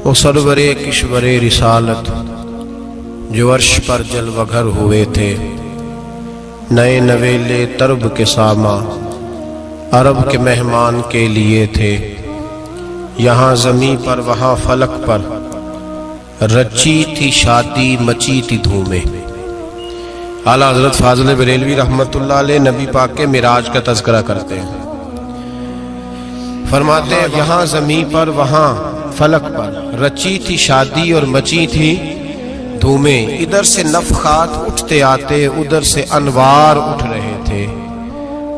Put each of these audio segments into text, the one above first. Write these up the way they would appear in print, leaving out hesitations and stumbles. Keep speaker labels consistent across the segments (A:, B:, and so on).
A: وہ سرورِ کشور رسالت جو عرش پر جلوہ گر ہوئے تھے، نئے نویلے طرب کے ساما عرب کے مہمان کے لیے تھے۔ یہاں زمیں پر وہاں فلک پر رچی تھی شادی مچی تھی دھومیں۔ اعلیٰ حضرت فاضل بریلوی رحمۃ اللہ علیہ نبی پاک کے معراج کا تذکرہ کرتے ہیں، فرماتے ہیں یہاں زمیں پر وہاں فلک پر رچی تھی شادی اور مچی تھی دھومیں۔ ادھر سے نفخات اٹھتے آتے، ادھر سے انوار اٹھ رہے تھے۔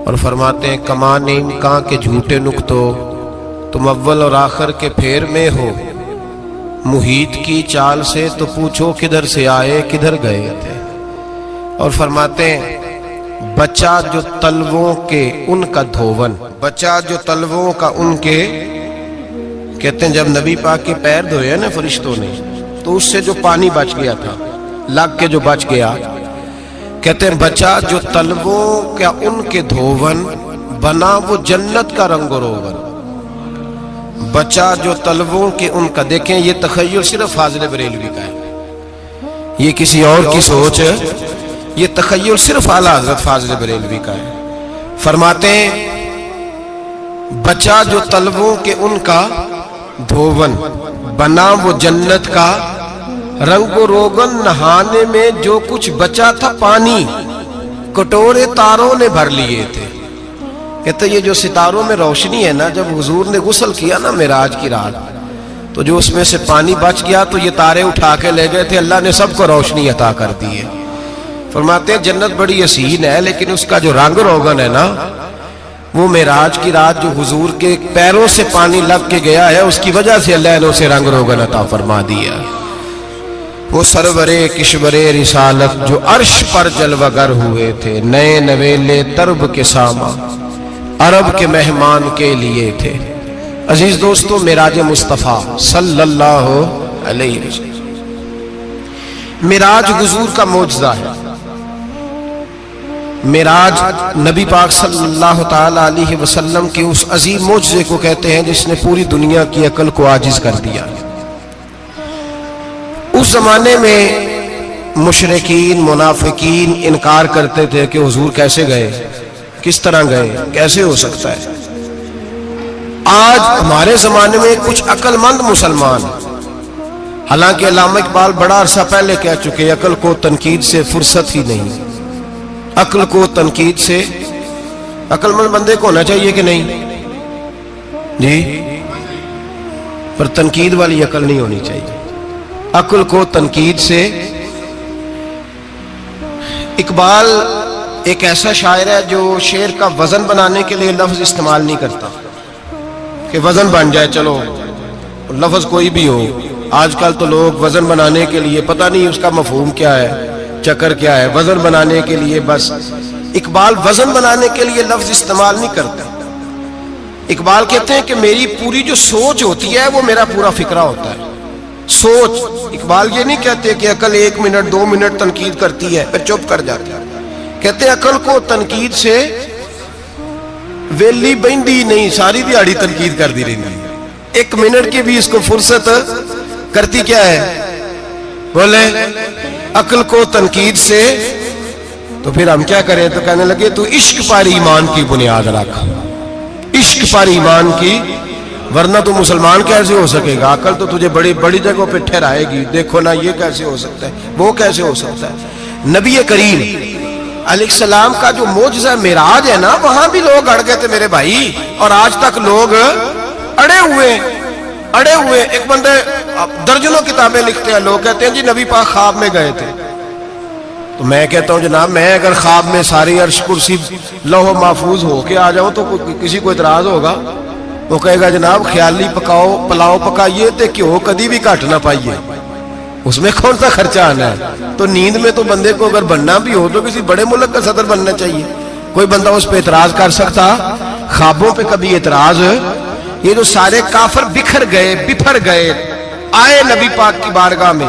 A: اور فرماتے ہیں کمان امکان کے جھوٹے نقطوں، تم اول اور آخر کے پھیر میں ہو۔ محیط کی چال سے تو پوچھو کدھر سے آئے کدھر گئے تھے۔ اور فرماتے ہیں بچا جو تلووں کے ان کا دھوون، بچا جو تلووں کا ان کے، کہتے ہیں جب نبی پاک کے پیر دھوئے نا فرشتوں نے تو اس سے جو پانی بچ گیا تھا، لگ کے جو بچ گیا، کہتے ہیں بچا جو تلووں کا ان کے دھوون، بنا وہ جنت کا رنگ و روغن۔ بچا جو تلووں کے ان کا، دیکھیں یہ تخیل صرف فاضل بریلوی کا ہے، یہ کسی اور کی سوچ ہے، یہ تخیل صرف اعلیٰ حضرت فاضل بریلوی کا ہے۔ فرماتے ہیں بچا جو تلووں کے ان کا دھوون، بنا وہ جنت کا رنگ و روغن۔ نہانے میں جو کچھ بچا تھا پانی، کٹورے تاروں نے بھر لیے تھے۔ کہتے یہ جو ستاروں میں روشنی ہے نا، جب حضور نے غسل کیا نا معراج کی رات، تو جو اس میں سے پانی بچ گیا تو یہ تارے اٹھا کے لے گئے تھے، اللہ نے سب کو روشنی عطا کر دی ہے۔ فرماتے ہیں جنت بڑی حسین ہے، لیکن اس کا جو رنگ روغن ہے نا، وہ معراج کی رات جو حضور کے پیروں سے پانی لگ کے گیا ہے، اس کی وجہ سے اللہ نے اسے رنگ روغن عطا فرما دیا۔ وہ سرور کشور رسالت جو عرش پر جلوہ گر ہوئے تھے، نئے نویلے طرب کے ساما عرب کے مہمان کے لیے تھے۔ عزیز دوستو، معراج مصطفیٰ صلی اللہ علیہ وسلم، معراج حضور کا معجزہ ہے۔ معراج نبی پاک صلی اللہ تعالی علیہ وسلم کے اس عظیم معجزے کو کہتے ہیں جس نے پوری دنیا کی عقل کو عاجز کر دیا۔ اس زمانے میں مشرکین منافقین انکار کرتے تھے کہ حضور کیسے گئے، کس طرح گئے، کیسے ہو سکتا ہے۔ آج ہمارے زمانے میں کچھ عقل مند مسلمان، حالانکہ علامہ اقبال بڑا عرصہ پہلے کہہ چکے عقل کو تنقید سے فرصت ہی نہیں۔ عقل کو تنقید سے، عقل مند بندے کو ہونا چاہیے کہ نہیں جی، پر تنقید والی عقل نہیں ہونی چاہیے۔ عقل کو تنقید سے، اقبال ایک ایسا شاعر ہے جو شعر کا وزن بنانے کے لیے لفظ استعمال نہیں کرتا کہ وزن بن جائے، چلو لفظ کوئی بھی ہو۔ آج کل تو لوگ وزن بنانے کے لیے پتہ نہیں اس کا مفہوم کیا ہے، چکر کیا ہے، وزن بنانے کے لیے بس۔ اقبال وزن بنانے کے لیے لفظ استعمال نہیں کرتا۔ اقبال کہتے ہیں کہ میری پوری جو سوچ ہوتی ہے وہ میرا پورا فکرہ ہوتا ہے۔ سوچ، اقبال یہ نہیں کہتے کہ عقل 1 منٹ 2 منٹ تنقید کرتی ہے پھر چپ کر جاتی ہے۔ کہتے ہیں عقل کو تنقید سے ویلی بہندی نہیں، ساری دیہڑی تنقید کر دی رہی، 1 منٹ کی بھی اس کو فرصت کرتی کیا ہے، بولے عقل کو تنقید سے۔ تو پھر ہم کیا کریں، تو کہنے لگے تو عشق پر ایمان کی بنیاد رکھ، عشق پر ایمان کی، ورنہ تو مسلمان کیسے ہو سکے گا، عقل تو تجھے بڑی بڑی جگہوں پہ ٹھہرائے گی، دیکھو نا یہ کیسے ہو سکتا ہے، وہ کیسے ہو سکتا ہے۔ نبی کریم علیہ السلام کا جو معجزہ معراج ہے نا، وہاں بھی لوگ اڑ گئے تھے میرے بھائی، اور آج تک لوگ اڑے ہوئے۔ ایک بندے درجنوں کتابیں لکھتے ہیں، لوگ کہتے ہیں جی نبی پاک خواب میں گئے تھے۔ تو میں کہتا ہوں جناب، میں اگر خواب میں ساری عرش کرسی لوح محفوظ ہو کے آ جاؤں تو کسی کو اعتراض ہوگا؟ وہ کہے گا جناب خیالی پلاؤ پکائیے تے کیوں کدی بھی گھٹ نہ پائیے، اس میں کون سا خرچہ آنا ہے۔ تو نیند میں تو بندے کو اگر بننا بھی ہو تو کسی بڑے ملک کا صدر بننا چاہیے، کوئی بندہ اس پہ اعتراض کر سکتا؟ خوابوں پہ کبھی اعتراض؟ یہ جو سارے کافر بکھر گئے آئے نبی پاک کی بارگاہ میں،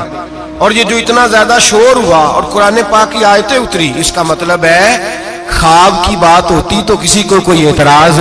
A: اور یہ جو اتنا زیادہ شور ہوا اور قرآن پاک کی آیتیں اتری، اس کا مطلب ہے خواب کی بات ہوتی تو کسی کو کوئی اعتراض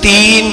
A: 3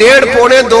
A: 1.5-2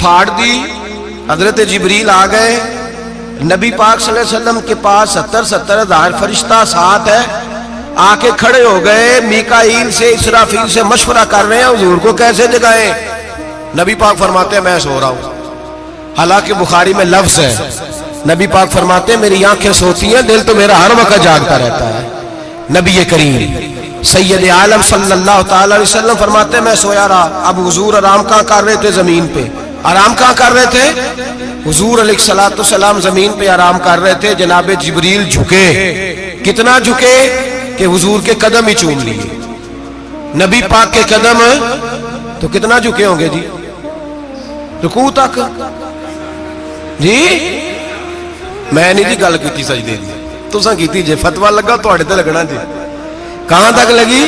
A: پھاڑ دی, حضرت جبریل آ گئے, نبی پاک صلی اللہ علیہ وسلم کے پاس 70 ہزار فرشتہ ساتھ ہے, آ کے کھڑے ہو گئے, میکائیل سے اسرافیل سے مشورہ کر رہے ہیں حضور کو کیسے جگائیں. نبی پاک فرماتے ہیں میں سو رہا ہوں. حالانکہ بخاری میں لفظ ہے, نبی پاک فرماتے ہیں میری آنکھیں سوتی ہیں, دل تو میرا ہر وقت جاگتا رہتا ہے. نبی کریم سید عالم صلی اللہ تعالی علیہ وسلم فرماتے ہیں میں سویا رہا. اب حضور آرام کہاں کر رہے تھے؟ زمین پہ. آرام کہاں کر رہے تھے؟ حضور علیہ الصلوۃ والسلام زمین پہ آرام کر رہے تھے. جناب جبریل جھکے, کتنا جھکے کہ حضور کے قدم ہی چوم لیے. نبی پاک کے قدم تو کتنا جھکے ہوں گے جی, رکوع تک جی. میں نہیں جی گل کی سجدے دی, تساں کیتی جے, فتوا لگا تواڈے تے لگنا جی. کہاں تک لگی,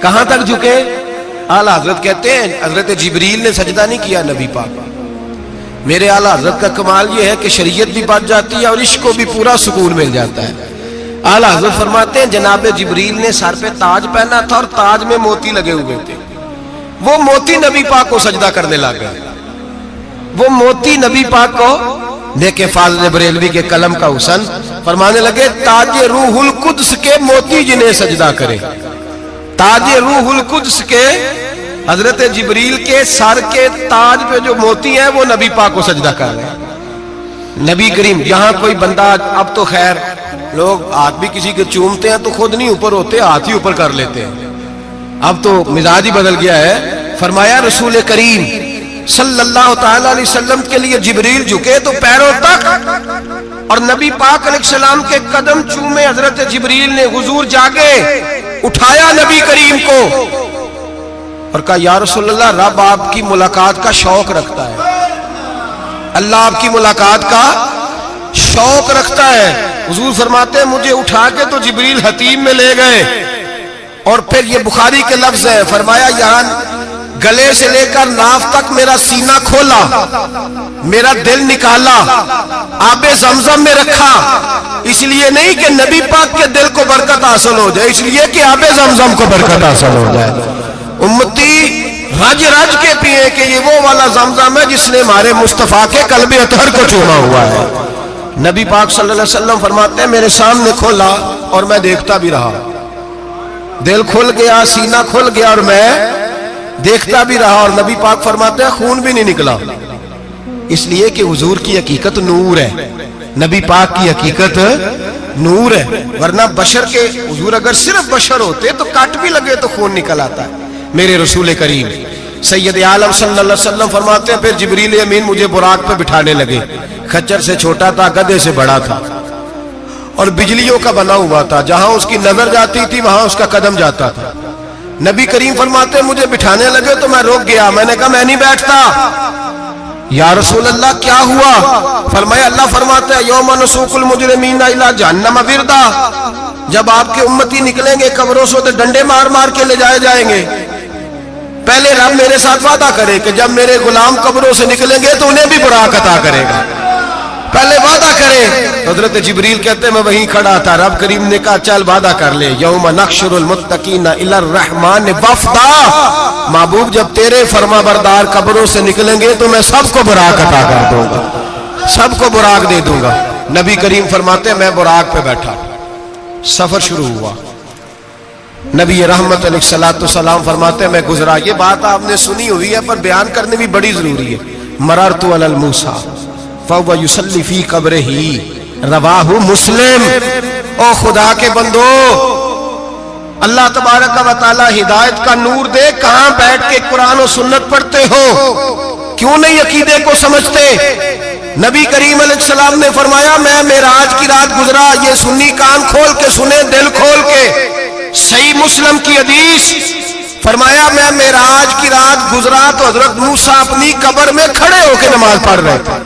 A: کہاں تک جھکے؟ اعلیٰ حضرت کہتے ہیں حضرت جبریل نے سجدہ نہیں کیا نبی پاک. میرے اعلیٰ حضرت کا کمال یہ ہے کہ شریعت بھی بچ جاتی ہے اور عشق کو بھی پورا سکون مل جاتا ہے. اعلیٰ حضرت فرماتے ہیں جناب جبریل نے سر پہ تاج پہنا تھا اور تاج میں موتی لگے ہوئے تھے. وہ موتی نبی پاک کو سجدہ کرنے لگ گئے. وہ موتی نبی پاک کو دیکھیں, فاضل بریلوی کے قلم کا حسن, فرمانے لگے تاج روح القدس کے موتی جنہیں سجدہ کرے. تاج روح القدس کے حضرت جبریل کے سر کے تاج پہ جو موتی ہیں وہ نبی پاک کو سجدہ کر رہے ہیں. نبی کریم یہاں کوئی بندہ, اب تو خیر لوگ ہاتھ بھی کسی کے چومتے ہیں تو خود نہیں اوپر ہوتے, ہاتھ ہی اوپر کر لیتے ہیں. اب تو مزاج ہی بدل گیا ہے. فرمایا رسول کریم صلی اللہ تعالی علیہ وسلم کے لیے جبریل جھکے تو پیروں تک, اور نبی پاک علیہ السلام کے قدم چومے. حضرت جبریل نے حضور جاگے, اٹھایا نبی کریم کو اور کہا یا رسول اللہ, رب آپ کی ملاقات کا شوق رکھتا ہے, اللہ آپ کی ملاقات کا شوق رکھتا ہے. حضور فرماتے ہیں مجھے اٹھا کے تو جبریل حتیم میں لے گئے, اور پھر یہ بخاری کے لفظ ہے, فرمایا یہاں گلے سے لے کر ناف تک میرا سینہ کھولا, میرا دل نکالا, آب زمزم میں رکھا. اس لیے نہیں کہ نبی پاک کے دل کو برکت حاصل ہو جائے, اس لیے کہ آب زمزم کو برکت حاصل ہو جائے. امتی رج رج کے پیئے کہ یہ وہ والا زمزم ہے جس نے ہمارے مصطفیٰ کے قلب اطہر کو چوما ہوا ہے. نبی پاک صلی اللہ علیہ وسلم فرماتے ہیں میرے سامنے کھولا اور میں دیکھتا بھی رہا. دل کھل گیا, سینہ کھل گیا اور میں دیکھتا بھی رہا. اور نبی پاک فرماتے ہیں خون بھی نہیں نکلا, اس لیے کہ حضور کی حقیقت نور ہے, نبی پاک کی حقیقت نور ہے. ورنہ بشر کے, حضور اگر صرف بشر ہوتے تو کٹ بھی لگے تو خون نکل آتا ہے. میرے رسول کریم سید عالم صلی اللہ علیہ وسلم فرماتے ہیں پھر جبریل امین مجھے براق پہ بٹھانے لگے. خچر سے چھوٹا تھا, گدھے سے بڑا تھا, اور بجلیوں کا بنا ہوا تھا. جہاں اس کی نظر جاتی تھی وہاں اس کا قدم جاتا تھا. نبی کریم فرماتے ہیں مجھے بٹھانے لگے تو میں رک گیا. میں نے کہا میں نہیں بیٹھتا. یا رسول اللہ کیا ہوا؟ فرمایا اللہ فرماتا ہے یوم نسوق المجرمین الی جہنم وردا, جب آپ کے امتی نکلیں گے قبروں سے تو ڈنڈے مار مار کے لے جائے جائیں گے. پہلے رب میرے ساتھ وعدہ کرے کہ جب میرے غلام قبروں سے نکلیں گے تو انہیں بھی براق عطا کرے گا. پہلے وعدہ کرے. حضرت جبریل کہتے ہیں میں وہیں کھڑا تھا. رب کریم نے کہا چل وعدہ کر لے, یوم نحشر المتقین الی الرحمن وفدا, محبوب جب تیرے فرما بردار قبروں سے نکلیں گے تو میں سب کو براق عطا کر دوں گا, سب کو براق دے دوں گا. نبی کریم فرماتے ہیں میں براق پہ بیٹھا, سفر شروع ہوا. نبی رحمت علیہ الصلوۃ والسلام فرماتے ہیں میں گزرا. یہ بات آپ نے سنی ہوئی ہے پر بیان کرنے بھی بڑی ضروری ہے. مررت علی الموسیٰ فهو یصلی فی قبرہ, رواہ مسلم. او خدا کے بندو, اللہ تبارک و تعالی ہدایت کا نور دے, کہاں بیٹھ کے قرآن و سنت پڑھتے ہو, کیوں نہیں عقیدے کو سمجھتے؟ نبی کریم علیہ السلام نے فرمایا میں معراج کی رات گزرا. یہ سنی کان کھول کے سنے, دل کھول کے. صحیح مسلم کی حدیث, فرمایا میں معراج کی رات گزرا تو حضرت موسیٰ اپنی قبر میں کھڑے ہو کے نماز پڑھ رہے تھے.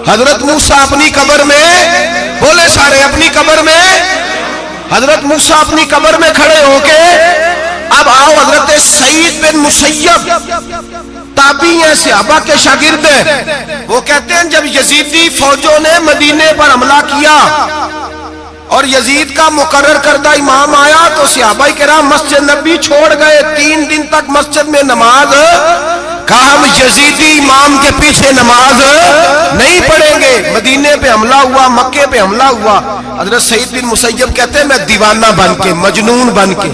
A: حضرت موسیٰ اپنی قبر میں, بولے سارے اپنی قبر میں, حضرت موسیٰ اپنی قبر میں کھڑے ہو کے. اب آؤ حضرت سعید بن مسیب تابعی ہیں, صحابہ کے شاگرد ہیں. وہ کہتے ہیں جب یزیدی فوجوں نے مدینے پر حملہ کیا اور یزید کا مقرر کردہ امام آیا تو صحابہ کرام مسجد نبی چھوڑ گئے. 3 دن تک مسجد میں نماز کہا ہم یزیدی امام کے پیچھے نماز نہیں پڑھیں گے. مدینے پہ حملہ ہوا, مکے پہ حملہ ہوا. حضرت سعید بن مسیب کہتے ہیں میں دیوانہ بن کے, مجنون بن کے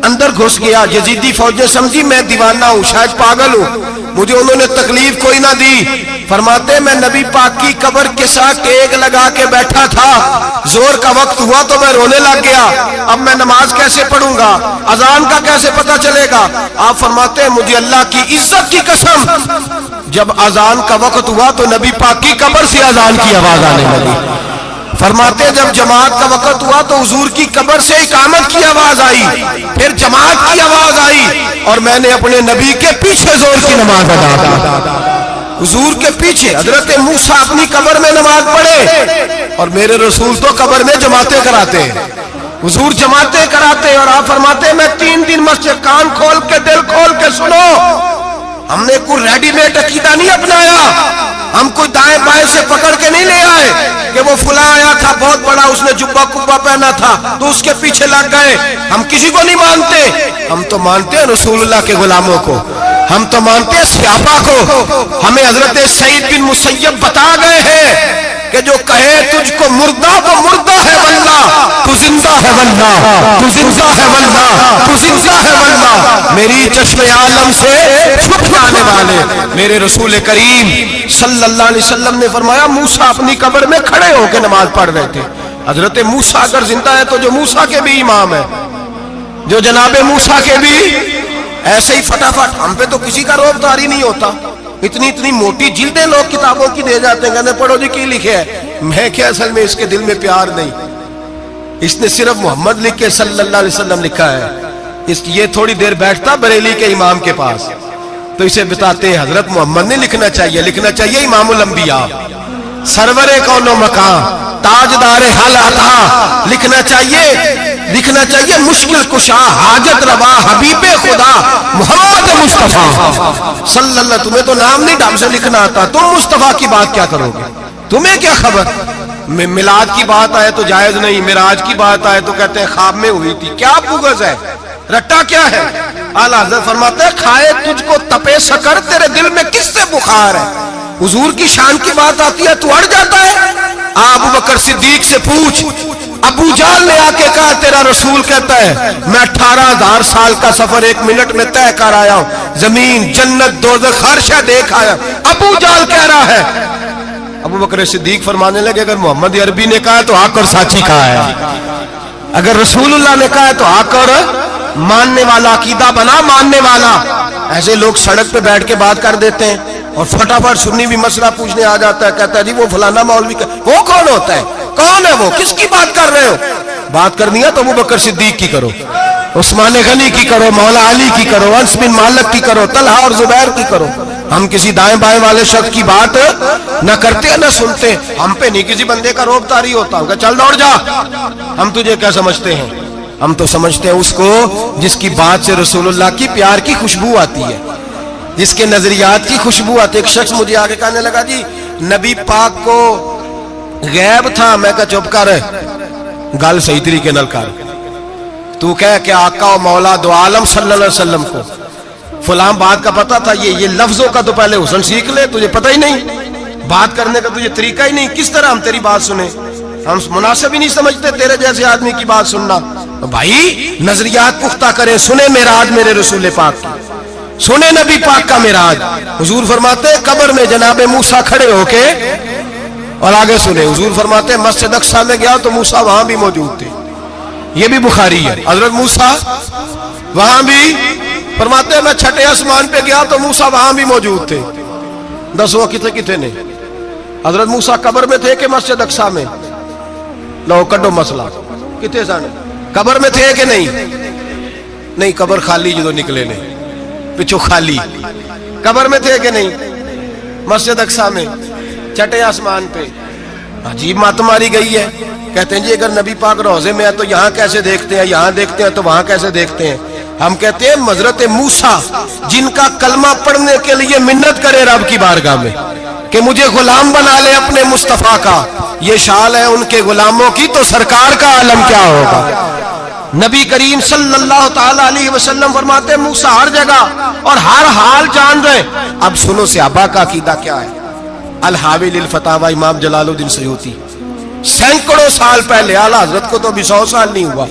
A: اندر گھس گیا. یزیدی فوجیں سمجھی میں دیوانہ ہوں, شاید پاگل ہوں, مجھے انہوں نے تکلیف کوئی نہ دی. فرماتے میں نبی پاک کی قبر کے ساتھ ٹیک لگا کے بیٹھا تھا, زور کا وقت ہوا تو میں رونے لگ گیا. اب میں نماز کیسے پڑھوں گا, اذان کا کیسے پتہ چلے گا. آپ فرماتے ہیں مجھے اللہ کی عزت کی قسم, جب اذان کا وقت ہوا تو نبی پاک کی قبر سے اذان کی آواز آنے لگی. فرماتے ہیں جب جماعت کا وقت ہوا تو حضور کی قبر سے اقامت کی آواز آئی, پھر جماعت کی آواز آئی, اور میں نے اپنے نبی کے پیچھے زور کی نماز ادا کی. حضور کے پیچھے حضرت موسیٰ اپنی قبر میں نماز پڑھے, اور میرے رسول تو قبر میں جماعتیں کراتے ہیں. حضور جماعتیں کراتے, اور آپ فرماتے ہیں میں 3 دن مسجد, کان کھول کے دل کھول کے سنو, ہم نے کوئی ریڈی میڈ عقیدہ نہیں اپنایا, ہم کوئی دائیں بائیں سے پکڑ کے نہیں لے آئے کہ وہ فلاں آیا تھا بہت بڑا, اس نے جبہ کبہ پہنا تھا تو اس کے پیچھے لگ گئے. ہم کسی کو نہیں مانتے, ہم تو مانتے ہیں رسول اللہ کے غلاموں کو, ہم تو مانتے ہیں صحابہ کو. ہمیں حضرت سعید بن مسیب بتا گئے ہیں کہ جو کہے تجھ کو مردہ وہ مردہ ہے واللہ, تو زندہ ہے واللہ, تو زندہ ہے واللہ, تو زندہ ہے واللہ. میری چشم عالم سے چھپ جانے والے میرے رسول کریم صلی اللہ علیہ وسلم نے فرمایا موسیٰ اپنی قبر میں کھڑے ہو کے نماز پڑھ رہے تھے. حضرت موسیٰ اگر زندہ ہے تو جو موسیٰ کے بھی امام ہے, جو جناب موسیٰ کے بھی ایسے ہی فٹافٹ. ہم پہ تو کسی کا روب داری نہیں ہوتا, اتنی موٹی جلدیں لوگ کتابوں کی دے جاتے ہیں, کہتے پڑھو جی کی لکھے ہے. میں کیا, اصل میں اس کے دل میں پیار نہیں, اس نے صرف محمد لکھ کے صلی اللہ علیہ وسلم لکھا ہے. یہ تھوڑی دیر بیٹھتا بریلی کے امام کے پاس تو اسے بتاتے ہیں حضرت محمد نے لکھنا چاہیے, لکھنا چاہیے امام الانبیاء, سرور کون و مقام, تاجدار حل عطا, لکھنا چاہیے مشکل کشا, حاجت روا, حبیب خدا محمد مصطفیٰ صلی اللہ. تمہیں تو نام نہیں ڈھنگ سے لکھنا آتا, تم مصطفیٰ کی بات کیا کرو گے, تمہیں کیا خبر. میلاد کی بات آئے تو جائز نہیں, معراج کی بات آئے تو کہتے ہیں خواب میں ہوئی تھی. کیا بغض ہے, رٹا کیا ہے. اعلیٰ حضرت فرماتے ہیں کھائے تجھ کو تپے سکر, تیرے دل میں کس سے بخار ہے. حضور کی شان کی بات آتی ہے تو اڑ جاتا ہے. ابو بکر صدیق سے پوچھ, ابو جہل نے آ کے کہا تیرا رسول کہتا ہے میں 18,000 سال کا سفر 1 منٹ میں طے کر آیا ہوں, زمین جنت دوزخ ہر شے دیکھ آیا. ابو جہل کہہ رہا ہے. ابو بکر صدیق فرمانے لگے اگر محمد عربی نے کہا تو حق اور سچی کہا ہے, اگر رسول اللہ نے کہا تو حق اور ماننے والا, عقیدہ بنا ماننے والا. ایسے لوگ سڑک پہ بیٹھ کے بات کر دیتے ہیں اور فٹافٹ سنی بھی مسئلہ پوچھنے آ جاتا ہے, کہتا ہے جی وہ فلانا مولوی کا, وہ کون ہوتا ہے, کون ہے وہ, کس کی بات کر رہے ہو. بات کرنی ہے تو ابو بکر صدیق کی کرو, عثمان غنی کی کرو, مولا علی کی کرو, انس بن مالک کی کرو, طلحہ اور زبیر کی کرو. ہم کسی دائیں بائیں والے شخص کی بات نہ کرتے نہ سنتے. ہم پہ نہیں کسی بندے کا روب طاری ہوتا, کہ چل دوڑ جا, ہم تجھے کیا سمجھتے ہیں. ہم تو سمجھتے ہیں اس کو جس کی بات سے رسول اللہ کی پیار کی خوشبو آتی ہے, جس کے نظریات کی خوشبو آتی ہے. ایک شخص مجھے آگے کہنے لگا جی نبی پاک کو غیب تھا. میں کہا چپ کر, گل صحیح طریقے نال کر. تو کہہ کہ آقا و مولا دو عالم صلی اللہ علیہ وسلم کو فلاں بات کا پتہ تھا, یہ لفظوں کا تو پہلے حسن سیکھ لے, تجھے پتہ ہی نہیں, بات کرنے کا تجھے طریقہ ہی نہیں, کس طرح ہم تیری بات سنیں. ہم مناسب ہی نہیں سمجھتے تیرے جیسے آدمی کی بات سننا. بھائی نظریات پختہ کریں, سنیں معراج میرے رسول پاک کی, سنیں نبی پاک کا معراج. حضور فرماتے قبر میں جناب موسیٰ کھڑے ہو کے, اور آگے سنیں حضور فرماتے مسجد اقصیٰ میں گیا تو موسیٰ وہاں بھی موجود تھے. یہ بھی بخاری ہے. حضرت موسیٰ وہاں بھی, فرماتے میں 6 آسمان پہ گیا تو موسیٰ وہاں بھی موجود تھے. دسو کتنے نے حضرت موسیٰ قبر میں تھے کہ مسجد اقصیٰ میں؟ لو کڈو مسئلہ, کتنے سن قبر میں تھے کہ نہیں, قبر خالی جو نکلے نے پچھو خالی, قبر میں تھے کہ نہیں, مسجد اقصیٰ میں 6 آسمان پہ. عجیب مات ماری گئی ہے. کہتے ہیں جی اگر نبی پاک روضے میں ہے تو یہاں کیسے دیکھتے ہیں, یہاں دیکھتے ہیں تو وہاں کیسے دیکھتے ہیں. ہم کہتے ہیں حضرت موسیٰ جن کا کلمہ پڑھنے کے لیے منت کرے رب کی بارگاہ میں کہ مجھے غلام بنا لے اپنے مصطفیٰ کا, یہ شان ہے ان کے غلاموں کی, تو سرکار کا عالم کیا ہوگا. نبی کریم صلی اللہ تعالی علیہ وسلم فرماتے ہیں موسیٰ ہر جگہ اور ہر حال جان رہے. اب سنو صحابہ کا عقیدہ کیا ہے. الحاوی للفتاوی امام جلال الدین سیوطی سینکڑوں سال پہلے، اعلیٰ حضرت کو تو ابھی 100 سال نہیں ہوا،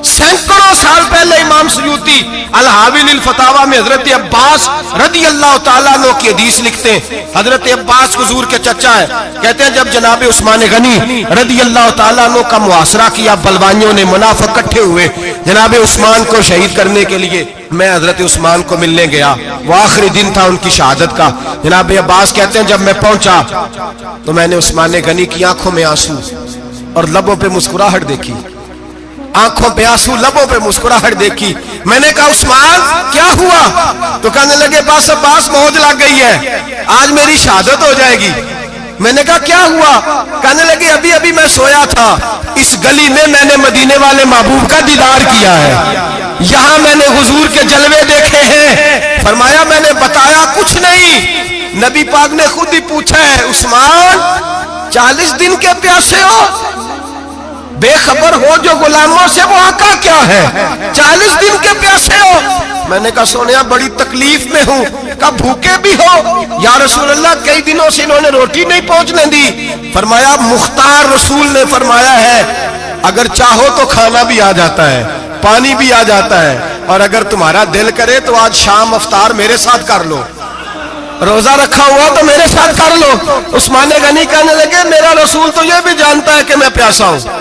A: سینکڑوں سال پہلے امام سیوطی الحاوی للفتاوی میں حضرت عباس رضی اللہ تعالیٰ عنہ کی حدیث لکھتے ہیں. حضرت عباس حضور کے چچا ہے، کہتے ہیں جب جناب عثمان غنی رضی اللہ تعالیٰ عنہ کا محاصرہ کیا، بلوانیوں نے منافق اکٹھے ہوئے جناب عثمان کو شہید کرنے کے لیے، میں حضرت عثمان کو ملنے گیا، وہ آخری دن تھا ان کی شہادت کا. جناب عباس کہتے ہیں جب میں پہنچا تو میں نے عثمان غنی کی آنکھوں میں آنسو اور لبوں پہ مسکراہٹ دیکھی، آنکھوں پہ آنسو لبوں پہ مسکراہٹ دیکھی. میں نے کہا عثمان کیا ہوا؟ تو کہنے لگے بس عباس موج لگ گئی ہے، آج میری شہادت ہو جائے گی. میں نے کہا کیا ہوا؟ کہنے لگے ابھی ابھی میں سویا تھا، اس گلی میں نے مدینے والے محبوب کا دیدار کیا ہے، یہاں میں نے حضور کے جلوے دیکھے ہیں. فرمایا میں نے بتایا کچھ نہیں. نبی پاک نے خود ہی پوچھا ہے عثمان 40 دن کے پیاسے ہو؟ بے خبر ہو جو غلاموں سے وہ آقا کیا ہے، 40 دن کے پیاسے ہو؟ میں نے کہا سونیا بڑی تکلیف میں ہوں. کہا بھوکے بھی ہو؟ یا رسول اللہ کئی دنوں سے انہوں نے روٹی نہیں پہنچنے دی. فرمایا مختار رسول نے فرمایا ہے اگر چاہو تو کھانا بھی آ جاتا ہے، پانی بھی آ جاتا ہے، اور اگر تمہارا دل کرے تو آج شام افطار میرے ساتھ کر لو، روزہ رکھا ہوا تو میرے ساتھ کر لو. عثمان غنی کہنے لگے میرا رسول تو یہ بھی جانتا ہے کہ میں پیاسا ہوں،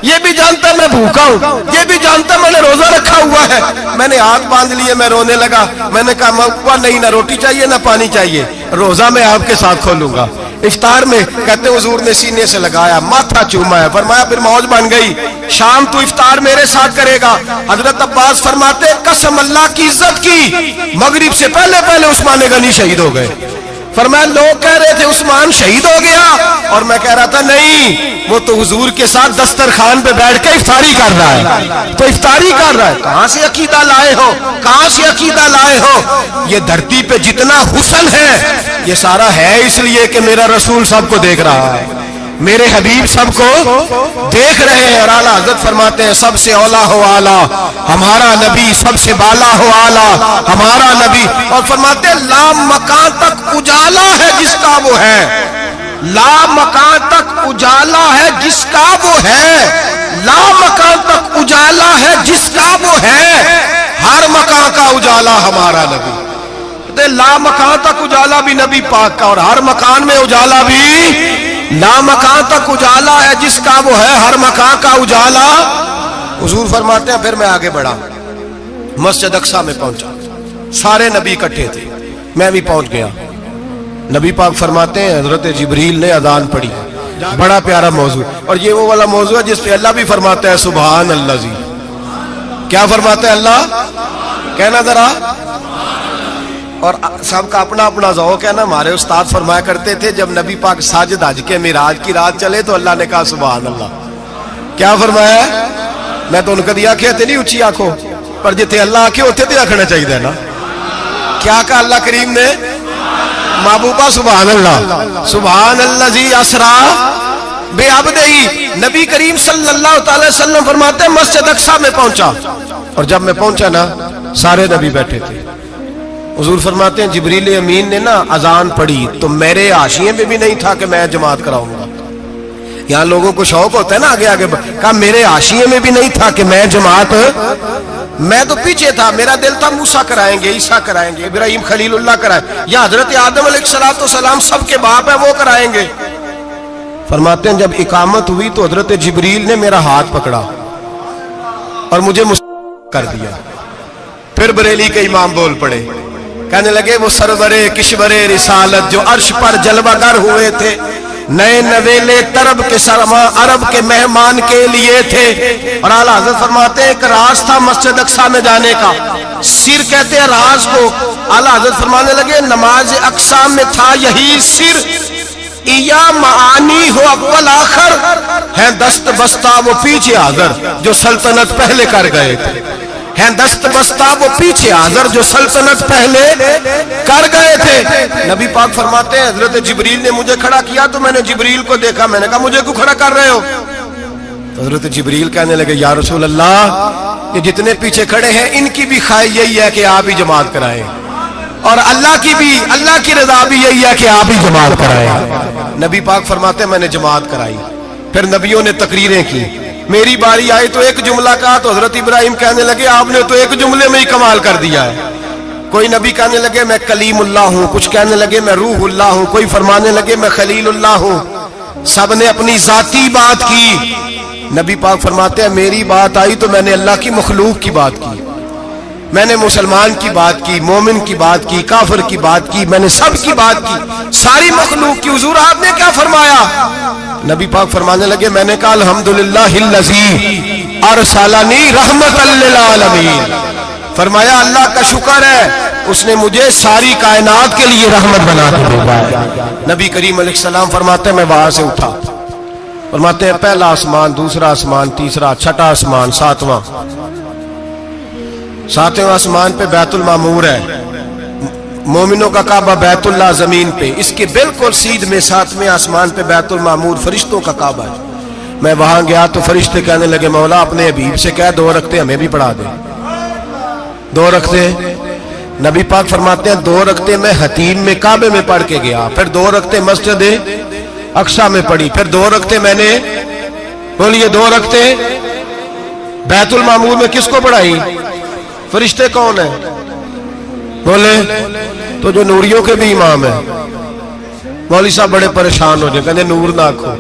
A: یہ بھی جانتا ہے میں بھوکا ہوں، یہ بھی جانتا ہے میں نے روزہ رکھا ہوا ہے. میں نے ہاتھ باندھ لیے، میں رونے لگا. میں نے کہا موقع نہیں، نہ روٹی چاہیے نہ پانی چاہیے، روزہ میں آپ کے ساتھ کھولوں گا. افطار میں کہتے حضور نے سینے سے لگایا، ماتھا چوما ہے، فرمایا پھر موج بن گئی، شام تو افطار میرے ساتھ کرے گا. حضرت عباس فرماتے قسم اللہ کی عزت کی مغرب سے پہلے پہلے عثمان غنی شہید ہو گئے. فرمایا لوگ کہہ رہے تھے عثمان شہید ہو گیا، اور میں کہہ رہا تھا نہیں، وہ تو حضور کے ساتھ دسترخوان پہ بیٹھ کے افطاری کر رہا ہے، تو افطاری کر رہا ہے. کہاں سے عقیدہ لائے ہو، کہاں سے عقیدہ لائے ہو؟ یہ دھرتی پہ جتنا حسن ہے یہ سارا ہے اس لیے کہ میرا رسول سب کو دیکھ رہا ہے، میرے حبیب سب کو دیکھ رہے ہیں. اور اعلیٰ حضرت فرماتے ہیں سب سے اولا ہو اعلیٰ ہمارا نبی، سب سے بالا ہو اعلیٰ ہمارا نبی. اور فرماتے ہیں لا مکان تک اجالا ہے جس کا وہ ہے، لا مکان تک اجالا ہے جس کا وہ ہے، لا مکان تک اجالا ہے جس کا وہ ہے، ہر مکان کا اجالا ہمارا نبی. لا مکان تک اجالا بھی نبی پاک کا، اور ہر مکان میں اجالا بھی لا مکان تک اجالا ہے جس کا وہ ہے، ہر مکان کا اجالا. حضور فرماتے ہیں پھر میں آگے بڑھا، مسجد اقصی میں پہنچا، سارے نبی اکٹھے تھے، میں بھی پہنچ گیا. نبی پاک فرماتے ہیں حضرت جبریل نے اذان پڑھی. بڑا پیارا موضوع، اور یہ وہ والا موضوع ہے جس پہ اللہ بھی فرماتا ہے سبحان اللہ جی. کیا فرماتا ہے اللہ؟ کہنا ذرا. اور سب کا اپنا اپنا ذوق ہے نا. ہمارے استاد فرمایا کرتے تھے جب نبی پاک ساجد حج کے معراج کی رات چلے تو اللہ نے کہا سبحان اللہ. کیا فرمایا؟ میں تو ان کو دیا کہتے نہیں اچھی آنکھوں پر جتنے اللہ آنکھیں ہوتے تھے رکھنا چاہیے نا. کیا کہا اللہ کریم نے؟ محبوبہ سبحان اللہ. سبحان اللہ جی اسرا بے عبدہی. نبی کریم صلی اللہ تعالی وسلم فرماتے ہیں مسجد اقصی میں پہنچا، اور جب میں پہنچا نا سارے نبی بیٹھے تھے. حضور فرماتے ہیں جبریل امین نے نا اذان پڑھی تو میرے حاشیے میں بھی نہیں تھا کہ میں جماعت کراؤں گا. یہاں لوگوں کو شوق ہوتا ہے نا آگے آگے، کہا میرے حاشیے میں بھی نہیں تھا کہ میں جماعت، میں تو پیچھے تھا. میرا دل تھا موسیٰ کرائیں گے، عیسیٰ کرائیں گے، ابراہیم خلیل اللہ کرائیں، یا حضرت آدم علیہ السلام سب کے باپ ہے وہ کرائیں گے. فرماتے ہیں جب اقامت ہوئی تو حضرت جبریل نے میرا ہاتھ پکڑا اور مجھے کر دیا. پھر بریلی کے امام بول پڑے، کہنے لگے وہ سرور کشور رسالت جو عرش پر جلوہ گر ہوئے تھے، نئے نویلے طرب کے سرما عرب کے مہمان کے لیے تھے. اور اعلیٰ حضرت فرماتے ہیں ایک راز تھا مسجد اقصی میں جانے کا، سر کہتے ہیں راز کو. اعلیٰ حضرت فرمانے لگے نماز اقصی میں تھا یہی سر، یا معانی ہو اول آخر ہیں دست بستہ وہ پیچھے حاضر جو سلطنت پہلے کر گئے تھے، ہیں دست بستہ وہ پیچھے حاضر جو سلطنت پہلے کر گئے تھے. نبی پاک فرماتے ہیں حضرت جبریل نے مجھے کھڑا کیا تو میں نے جبریل کو دیکھا. میں نے کہا مجھے کیوں کھڑا کر رہے ہو؟ حضرت جبریل کہنے لگے یا رسول اللہ کہ جتنے پیچھے کھڑے ہیں ان کی بھی خواہش یہی ہے کہ آپ ہی جماعت کرائیں، اور اللہ کی رضا بھی یہی ہے کہ آپ ہی جماعت کرائیں۔ نبی پاک فرماتے ہیں میں نے جماعت کرائی، پھر نبیوں نے تقریریں کی، میری باری آئی تو ایک جملہ کہا تو حضرت ابراہیم کہنے لگے آپ نے تو ایک جملے میں ہی کمال کر دیا ہے۔ کوئی نبی کہنے لگے میں کلیم اللہ ہوں، کچھ کہنے لگے میں روح اللہ ہوں، کوئی فرمانے لگے میں خلیل اللہ ہوں، سب نے اپنی ذاتی بات کی۔ نبی پاک فرماتے ہیں میری بات آئی تو میں نے اللہ کی مخلوق کی بات کی، میں نے مسلمان کی بات کی، مومن کی بات کی، کافر کی بات کی، میں نے سب کی بات کی، ساری مخلوق کی۔ حضور آپ نے کیا فرمایا؟ نبی پاک فرمانے لگے میں نے کہا الحمدللہ الذی ارسلنی رحمت للعالمین، فرمایا اللہ کا شکر ہے اس نے مجھے ساری کائنات کے لیے رحمت بنا کے بھیجا ہے۔ نبی کریم علیہ السلام فرماتے ہیں میں وہاں سے اٹھا، فرماتے ہیں پہلا آسمان، دوسرا آسمان، تیسرا، چھٹا آسمان، ساتواں آسمان پہ بیت المعمور ہے، مومنوں کا کعبہ بیت اللہ زمین پہ، اس کے بالکل سیدھ میں ساتویں آسمان پہ بیت المعمور فرشتوں کا کعبہ ہے۔ میں وہاں گیا تو فرشتے کہنے لگے مولا اپنے حبیب سے کہہ 2 رکعتیں ہمیں بھی پڑھا دے، 2 رکعتیں۔ نبی پاک فرماتے ہیں 2 رکعتیں میں حتیم میں کعبے میں پڑھ کے گیا، پھر 2 رکعتیں مسجد اقصی میں پڑھی، پھر 2 رکعتیں میں نے بولیے 2 رکعتیں بیت المعمور میں کس کو پڑھائی؟ فرشتے کون ہیں بولے؟ تو جو نوریوں کے بھی امام ہیں۔ مولوی صاحب بڑے پریشان ہو جائے، کہتے نور نہ آکھو۔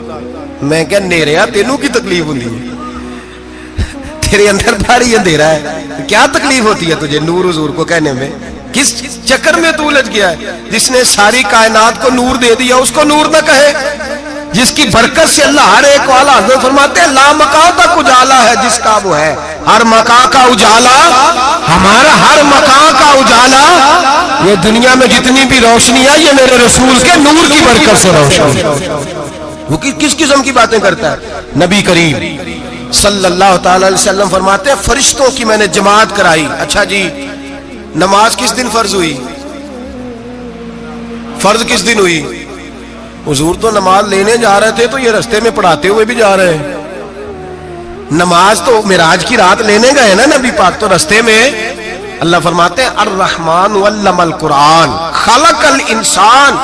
A: میں کہ نیریا تینوں کی تکلیف ہوتی ہے، تیرے اندر بھاری اندھیرا ہے، کیا تکلیف ہوتی ہے تجھے نور حضور کو کہنے میں؟ کس چکر میں تو الجھ گیا ہے؟ جس نے ساری کائنات کو نور دے دیا اس کو نور نہ کہے؟ جس کی برکت سے اللہ ہر ایک والا، حضرت فرماتے ہیں لا مکان تک اجالا ہے جس کا وہ ہے، ہر مکان کا اجالا ہمارا، ہر مکان کا اجالا، یہ دنیا میں جتنی بھی روشنی ہے یہ میرے رسول کے نور کی برکت سے روشنی۔ وہ کس قسم کی باتیں کرتا ہے؟ نبی کریم صلی اللہ تعالی علیہ وسلم فرماتے ہیں فرشتوں کی میں نے جماعت کرائی۔ اچھا جی نماز کس دن فرض ہوئی؟ فرض کس دن ہوئی؟ حضور تو نماز لینے جا رہے تھے تو یہ رستے میں پڑھاتے ہوئے بھی جا رہے ہیں۔ نماز تو معراج کی رات لینے گئے نا نبی پاک، تو رستے میں اللہ فرماتے ہیں الرحمن علم القرآن خلق الانسان،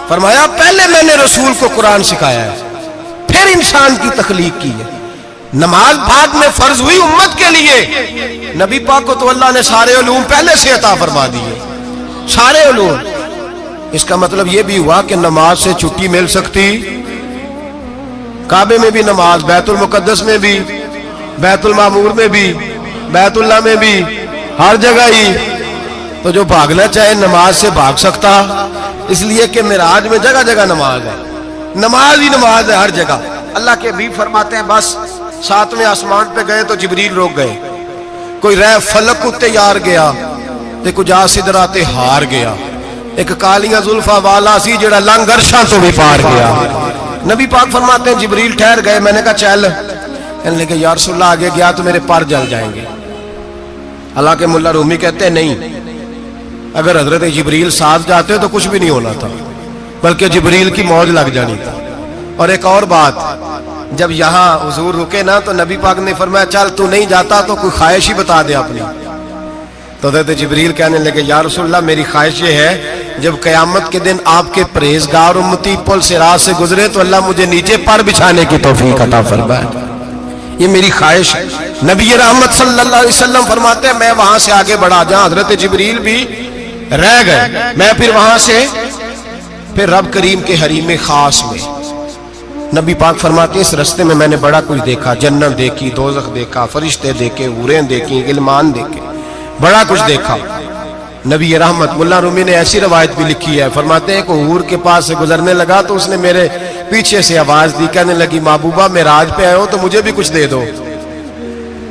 A: فرمایا پہلے میں نے رسول کو قرآن سکھایا ہے پھر انسان کی تخلیق کی ہے۔ نماز بعد میں فرض ہوئی امت کے لیے، نبی پاک کو تو اللہ نے سارے علوم پہلے سے عطا فرما دیے، سارے علوم۔ اس کا مطلب یہ بھی ہوا کہ نماز سے چھٹی مل سکتی، کعبے میں بھی نماز، بیت المقدس میں بھی، بیت المعمور میں بھی، بیت اللہ میں بھی، ہر جگہ ہی۔ تو جو بھاگنا چاہے نماز سے بھاگ سکتا، اس لیے کہ معراج میں جگہ جگہ نماز ہے، نماز ہی نماز ہے ہر جگہ۔ اللہ کے حبیب فرماتے ہیں بس 7ویں آسمان پہ گئے تو جبریل روک گئے، کوئی رہ فلک اتے یار گیا تے کچھ سدرا تے ہار گیا، ایک کالیاں زلفاں والا سی جڑا لنگ عرشاں تو بھی پار گیا۔ نبی پاک فرماتے ہیں جبریل ٹھہر گئے، میں نے کہا چل، کہنے لگے یا رسول اللہ آگے گیا تو میرے پر جل جائیں گے۔ حالانکہ ملا رومی کہتے ہیں نہیں، اگر حضرت جبریل ساتھ جاتے تو کچھ بھی نہیں ہونا تھا، بلکہ جبریل کی موج لگ جانی تھی۔ اور ایک اور بات، جب یہاں حضور رکے نا تو نبی پاک نے فرمایا چل تو نہیں جاتا تو کوئی خواہش ہی بتا دے اپنی۔ تو حضرت جبریل کہنے لگے یا رسول اللہ میری خواہش یہ ہے جب قیامت کے دن آپ کے پرہیزگار امتی پل سے راہ سے گزرے تو اللہ مجھے نیچے پر بچھانے کی توفیق عطا فرمائے، یہ میری خواہش ہے۔ نبی رحمت صلی اللہ علیہ وسلم فرماتے ہیں میں وہاں سے آگے بڑھا جہاں حضرت جبریل بھی رہ گئے، میں پھر وہاں سے پھر رب کریم کے حریم خاص میں۔ نبی پاک فرماتے ہیں اس رستے میں میں نے بڑا کچھ دیکھا، جنت دیکھی، دوزخ دیکھا، فرشتے دیکھے، حوریں دیکھی، غلمان دیکھے، بڑا کچھ دیکھا۔ نبی رحمت ملا رومی نے ایسی روایت بھی لکھی ہے، فرماتے ہیں کہ حور کے پاس سے گزرنے لگا تو اس نے میرے پیچھے سے آواز دی، کہنے لگی محبوبہ معراج پہ آئے ہو تو مجھے بھی کچھ دے دو،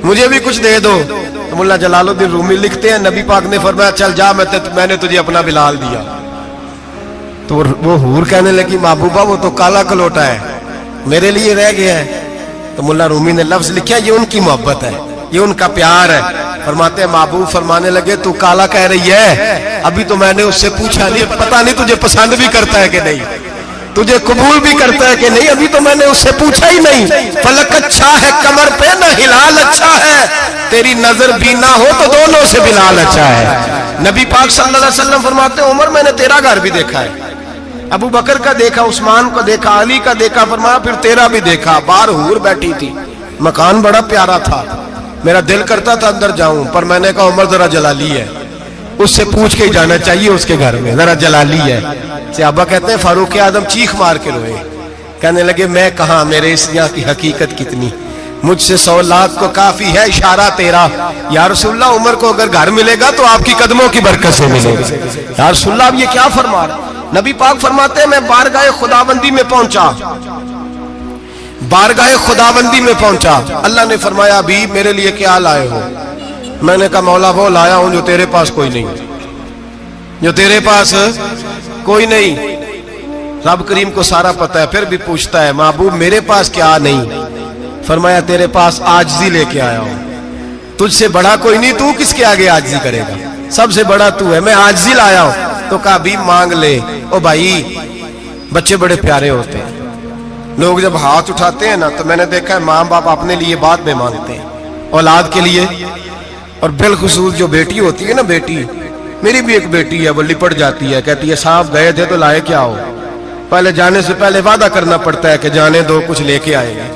A: مجھے بھی کچھ دے دو۔ تو ملا جلال الدین رومی لکھتے ہیں نبی پاک نے فرمایا چل جا میں نے تجھے اپنا بلال دیا۔ تو وہ حور کہنے لگی محبوبہ وہ تو کالا کلوٹا ہے، میرے لیے رہ گیا ہے۔ تو ملا رومی نے لفظ لکھا یہ ان کی محبت ہے، یہ ان کا پیار ہے۔ فرماتے ہیں محبوب فرمانے لگے تو کالا کہہ رہی ہے، ابھی تو میں نے اس سے پوچھا نہیں، پتہ نہیں تجھے پسند بھی کرتا ہے کہ نہیں۔ تجھے قبول بھی کرتا ہے کہ نہیں؟ ابھی تو میں نے اس سے پوچھا ہی نہیں. فلک اچھا ہے کمر پہ نہ ہلال اچھا ہے, تیری نظر بھی نہ ہو تو دونوں سے بلال اچھا ہے. نبی پاک صلی اللہ علیہ وسلم فرماتے ہیں عمر میں نے تیرا گھر بھی دیکھا ہے, ابو بکر کا دیکھا, عثمان کو دیکھا, علی کا دیکھا, فرمایا پھر تیرا بھی دیکھا. باہر حور بیٹھی تھی, مکان بڑا پیارا تھا, میرا دل کرتا تھا اندر جاؤں, پر میں نے کہا عمر ذرا جلالی ہے, اس سے پوچھ کے ہی جانا چاہیے اس کے گھر میں, ذرا جلالی ہے. صحابہ کہتے ہیں فاروق اعظم چیخ مار کے روئے, کہنے لگے میں کہاں, میرے اس یہاں کی حقیقت کتنی, مجھ سے 100 لاکھ کو کافی ہے اشارہ تیرا. یا رسول اللہ عمر کو اگر گھر ملے گا تو آپ کی قدموں کی برکت سے ملے گا. یا رسول اللہ اب یہ کیا فرما رہا؟ نبی پاک فرماتے ہیں میں بارگاہ خداوندی میں پہنچا, بارگاہ خداوندی میں پہنچا, اللہ نے فرمایا ابھی میرے لیے کیا لائے ہو؟ میں نے کہا مولا وہ لایا ہوں جو تیرے پاس کوئی نہیں, جو تیرے پاس کوئی نہیں. رب کریم کو سارا پتہ ہے, پھر بھی پوچھتا ہے محبوب میرے پاس کیا نہیں؟ فرمایا تیرے پاس عاجزی لے کے آیا ہوں, تجھ سے بڑا کوئی نہیں, تو کس کے آگے عاجزی کرے گا, سب سے بڑا تو ہے, میں عاجزی لایا ہوں. تو کہا بھی مانگ لے. او بھائی بچے بڑے پیارے ہوتے ہیں, لوگ جب ہاتھ اٹھاتے ہیں نا تو میں نے دیکھا ہے ماں باپ اپنے لیے بعد میں مانگتے ہیں, اولاد کے لیے. اور بالخصوص جو بیٹی ہوتی ہے نا, بیٹی, میری بھی ایک بیٹی ہے, وہ لپٹ جاتی ہے, کہتی ہے صاحب گئے تھے تو لائے کیا ہو؟ پہلے جانے سے پہلے وعدہ کرنا پڑتا ہے کہ جانے دو کچھ لے کے آئے گا,